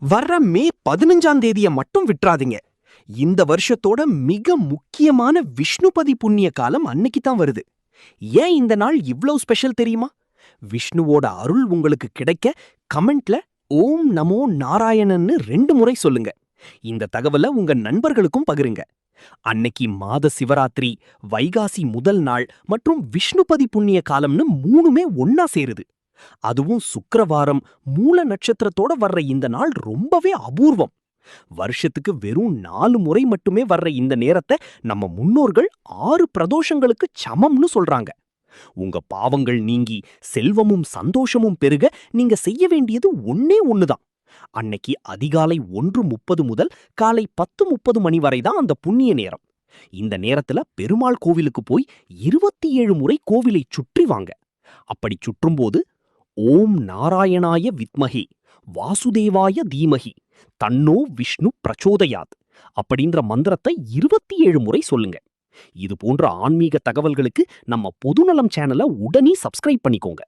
வர்ற மே 15ஆம் தேதிய மட்டும் விட்றாதீங்க. இந்த வருஷத்தோட மிக முக்கியமான விஷ்ணுபதி புண்ணிய காலம் அன்னைக்கு தான் வருது. ஏன் இந்த நாள் இவ்ளோ ஸ்பெஷல் தெரியுமா? விஷ்ணுவோட அருள் உங்களுக்கு கிடைக்க கமெண்ட்ல ஓம் நமோ நாராயணன்னு 2 முறை சொல்லுங்க. இந்த தகவல உங்க நண்பர்களுக்கும் பகிருங்க. அன்னைக்கு மாத சிவராத்திரி, வைகாசி முதல் நாள் மற்றும் விஷ்ணுபதி புண்ணிய காலம்னு 3மே ஒன்னா சேருது. அதுவும் சுக்கிரவாரம் மூல நட்சத்திரத்தோட வர்ற இந்த நாள் ரொம்பவே அபூர்வம். வருஷத்துக்கு வெறும் 4 முறை மட்டுமே வர்ற இந்த நேரத்தை நம்ம முன்னோர்கள் 6 பிரதோஷங்களுக்கு சமம்னு சொல்றாங்க. உங்க பாவங்கள் நீங்கி செல்வமும் சந்தோஷமும் பெருக நீங்க செய்ய வேண்டியது ஒண்ணே ஒண்ணுதான். அன்னைக்கு அதிகாலை 1:30 முதல் காலை 10:30 மணி வரை தான் அந்த புண்ணிய நேரம். இந்த நேரத்துல பெருமாள் கோவிலுக்கு போய் 27 முறை கோவிலை சுற்றி வாங்க. அப்படி சுற்றும்போது ஓம் நாராயணாய வித்மஹே வாசுதேவாய தீமஹி தன்னோ விஷ்ணு பிரச்சோதயாத் அப்படின்ற மந்திரத்தை 27 முறை சொல்லுங்க. இது போன்ற ஆன்மீக தகவல்களுக்கு நம்ம பொதுநலம் சேனலை உடனே சப்ஸ்கிரைப் பண்ணிக்கோங்க.